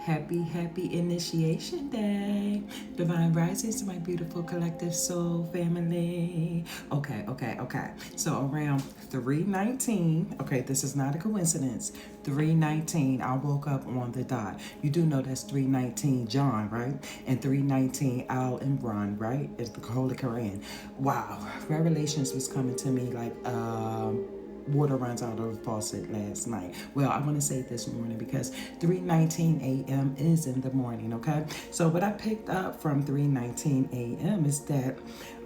Happy initiation day. Divine risings to my beautiful collective soul family. Okay. So around 3:19, okay, this is not a coincidence. 3:19, I woke up on the dot. You do know that's 3:19 John, right? And 3:19 Al Imran, right? It's the Holy Quran. Wow. Revelations was coming to me like water runs out of the faucet last night. Well, I want to say this morning because 3:19 a.m. is in the morning, okay? So what I picked up from 3:19 a.m. is that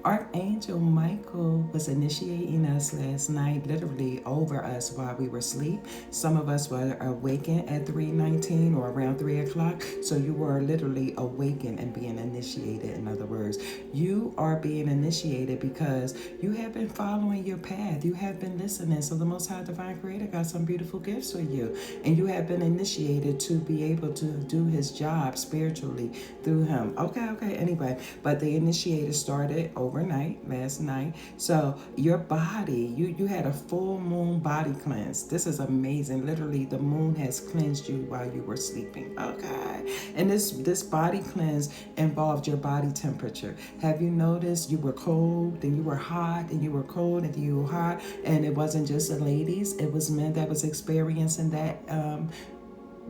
Archangel Michael was initiating us last night, literally over us while we were asleep. Some of us were awakened at 3:19 or around 3 o'clock. So you were literally awakened and being initiated. In other words, you are being initiated because you have been following your path. You have been listening. So the Most High Divine Creator got some beautiful gifts for you. And you have been initiated to be able to do his job spiritually through him. Okay. Anyway, but the initiator started overnight last night. So your body, you had a full moon body cleanse. This is amazing. Literally, the moon has cleansed you while you were sleeping. Okay. And this body cleanse involved your body temperature. Have you noticed you were cold, then you were hot, and you were cold, and you were hot, and it wasn't just the ladies, it was men that was experiencing that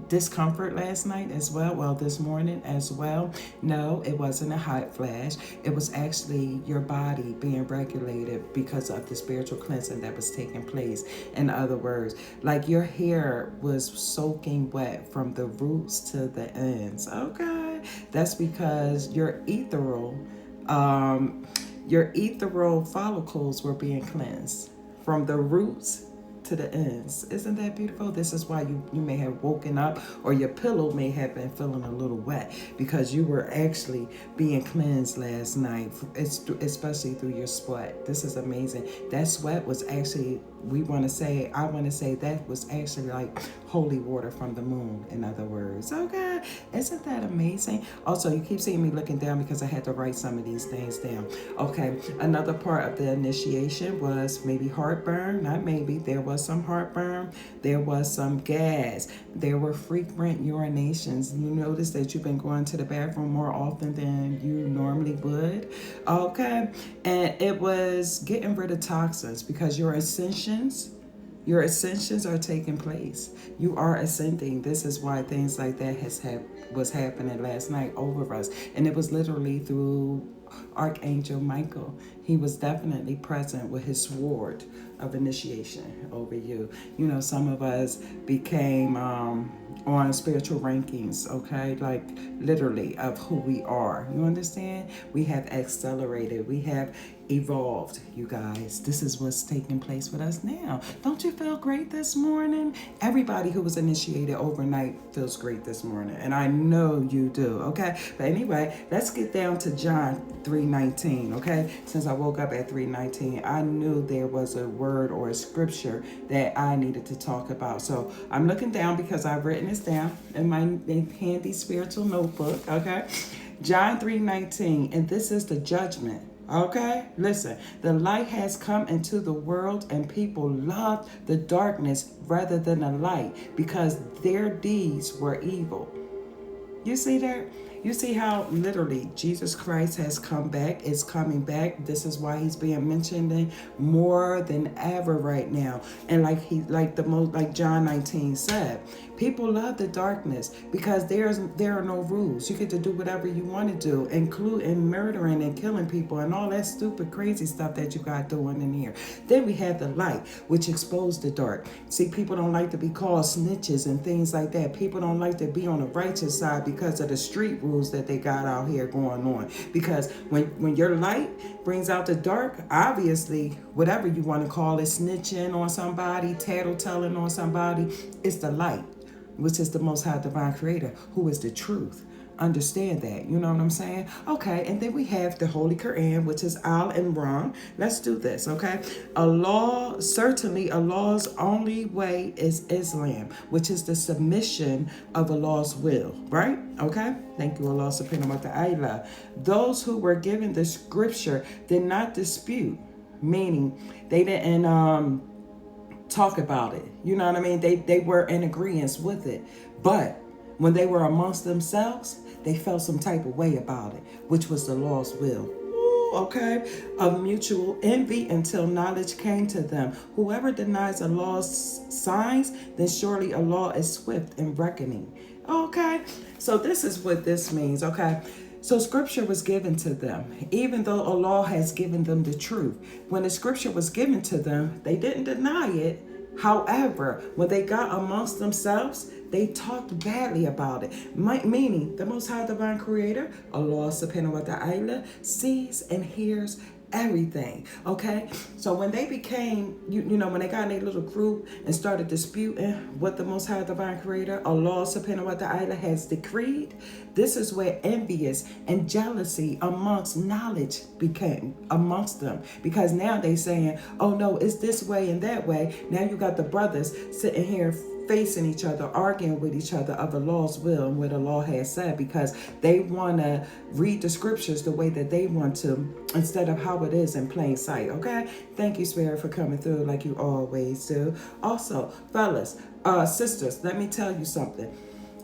discomfort last night as well, this morning as well. No, it wasn't a hot flash. It was actually your body being regulated because of the spiritual cleansing that was taking place. In other words, like your hair was soaking wet from the roots to the ends. Okay, that's because your ethereal follicles were being cleansed from the roots to the ends. Isn't that beautiful? This is why you may have woken up or your pillow may have been feeling a little wet because you were actually being cleansed last night, especially through your sweat. This is amazing. That sweat was actually, I want to say that was actually like holy water from the moon, in other words. Okay, isn't that amazing? Also, you keep seeing me looking down because I had to write some of these things down. Okay, another part of the initiation was maybe heartburn. Not maybe, there was some heartburn. There was some gas. There were frequent urinations. You notice that you've been going to the bathroom more often than you normally would. Okay, and it was getting rid of toxins because your ascensions are taking place. You are ascending. This is why things like that was happening last night over us. And it was literally through Archangel Michael. He was definitely present with his sword of initiation over you. You know, some of us became on spiritual rankings, okay? Like literally of who we are. You understand? We have accelerated. We have evolved, you guys. This is what's taking place with us now. Don't you feel great this morning? Everybody who was initiated overnight feels great this morning, and I know you do, okay? But anyway, let's get down to John 3:19, okay? Since I woke up at 3:19, I knew there was a word or a scripture that I needed to talk about. So I'm looking down because I've written this down in my handy spiritual notebook, okay? John 3:19, and this is the judgment. Okay, listen. The light has come into the world, and people loved the darkness rather than the light because their deeds were evil. You see that? You see how literally Jesus Christ has come back, is coming back. This is why he's being mentioned more than ever right now. And like John 19 said, people love the darkness because there are no rules. You get to do whatever you want to do, including murdering and killing people and all that stupid crazy stuff that you got doing in here. Then we have the light, which exposed the dark. See, people don't like to be called snitches and things like that. People don't like to be on the righteous side because of the street rules that they got out here going on. Because when your light brings out the dark, obviously, whatever you want to call it, snitching on somebody, tattletelling on somebody, it's the light, which is the Most High Divine Creator, who is the truth. Understand that, you know what I'm saying? Okay, and then we have the Holy Quran, which is Al Imran. Let's do this, okay? Certainly Allah's only way is Islam, which is the submission of Allah's will, right? Okay? Thank you, Allah subhanahu wa ta'ala. Those who were given the scripture did not dispute, meaning they didn't talk about it. You know what I mean? They were in agreement with it. But When they were amongst themselves, they felt some type of way about it, which was the law's will. Okay, of mutual envy until knowledge came to them. Whoever denies a law's signs, then surely a law is swift in reckoning. Okay, so this is what this means. Okay, so scripture was given to them, even though Allah has given them the truth. When the scripture was given to them, they didn't deny it. However, when they got amongst themselves, they talked badly about it. Meaning, the Most High Divine Creator, Allah subhanahu wa ta'ala, sees and hears everything. Okay, so when they became, when they got in a little group and started disputing what the Most High Divine Creator, Allah subhanahu wa ta'ala, has decreed, this is where envious and jealousy amongst knowledge became amongst them, because now they saying, oh no, it's this way and that way. Now you got the brothers sitting here facing each other, arguing with each other of the law's will and what the law has said, because they want to read the scriptures the way that they want to instead of how it is in plain sight. Okay, thank you, Spirit, for coming through like you always do. Also, fellas, sisters, let me tell you something.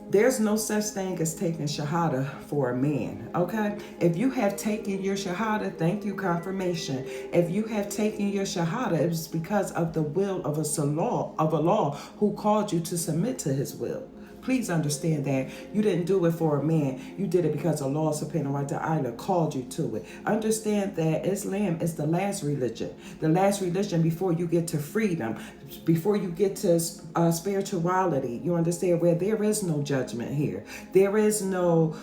There's no such thing as taking Shahada for a man, okay? If you have taken your Shahada, thank you, confirmation. If you have taken your Shahada, it's because of the will of Allah who called you to submit to his will. Please understand that you didn't do it for a man. You did it because Allah subhanahu wa ta'ala called you to it. Understand that Islam is the last religion. The last religion before you get to freedom, before you get to spirituality. You understand, where there is no judgment here. There is no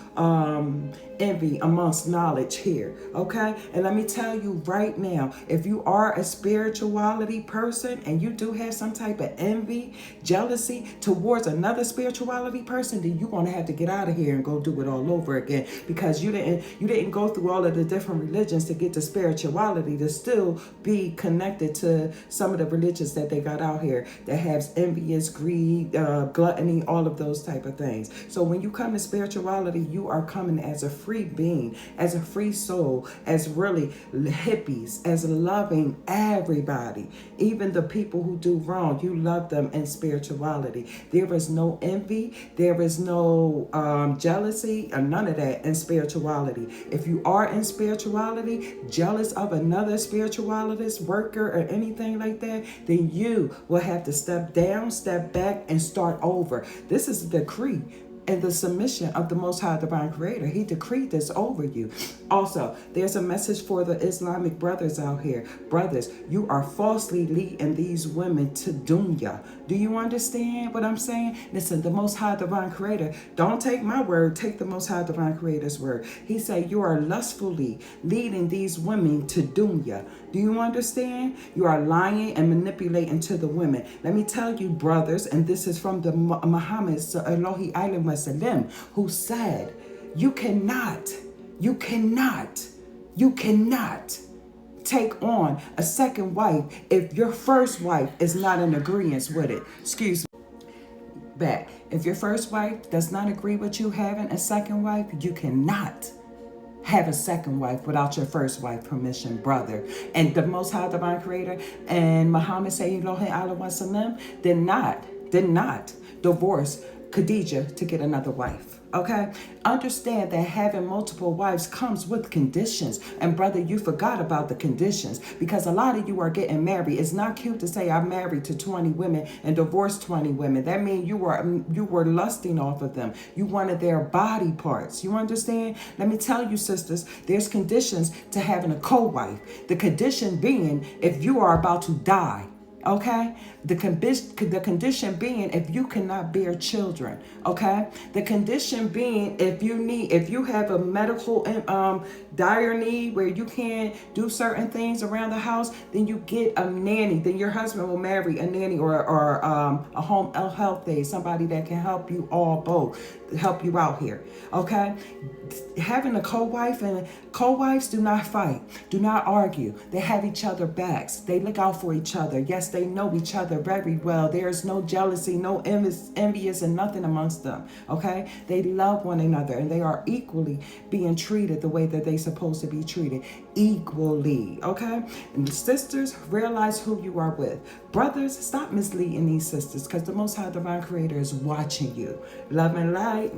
envy amongst knowledge here. Okay? And let me tell you right now, if you are a spirituality person and you do have some type of envy, jealousy towards another spirituality person, then you're going to have to get out of here and go do it all over again, because you didn't go through all of the different religions to get to spirituality to still be connected to some of the religions that they got out here that has envious, greed, gluttony, all of those type of things. So when you come to spirituality, you are coming as a free being, as a free soul, as really hippies, as loving everybody, even the people who do wrong. You love them in spirituality. There is no envy. There is no jealousy or none of that in spirituality. If you are in spirituality, jealous of another spiritualist worker or anything like that, then you will have to step down, step back, and start over. This is the decree and the submission of the Most High Divine Creator. He decreed this over you. Also, there's a message for the Islamic brothers out here. Brothers, you are falsely leading these women to dunya. Do you understand what I'm saying? Listen, the Most High Divine Creator, don't take my word, take the Most High Divine Creator's word. He said you are lustfully leading these women to dunya. Do you understand? You are lying and manipulating to the women. Let me tell you, brothers, and this is from the Muhammad Sallallahu Alaihi Wasallam, who said, you cannot take on a second wife if your first wife is not in agreement with it. Excuse me. Back. If your first wife does not agree with you having a second wife, you cannot have a second wife without your first wife permission, brother. And the Most High Divine Creator and Muhammad Sallallahu Alaihi Wasallam did not divorce Khadijah to get another wife. Okay? Understand that having multiple wives comes with conditions. And brother, you forgot about the conditions, because a lot of you are getting married. It's not cute to say I'm married to 20 women and divorced 20 women. That means you were lusting off of them. You wanted their body parts. You understand? Let me tell you, sisters, there's conditions to having a co-wife. The condition being, if you are about to die. Okay, the condition being if you cannot bear children. Okay, the condition being if you have a medical dire need where you can't do certain things around the house, then you get a nanny. Then your husband will marry a nanny or a home health aide, somebody that can help you help you out here. Okay, having a co-wife, and co-wives do not fight, do not argue. They have each other backs. They look out for each other. Yes, they know each other very well. There's no jealousy, no envious and nothing amongst them. Okay? They love one another and they are equally being treated the way that they're supposed to be treated. Equally. Okay? And the sisters, realize who you are with. Brothers, stop misleading these sisters because the Most High Divine Creator is watching you. Love and light.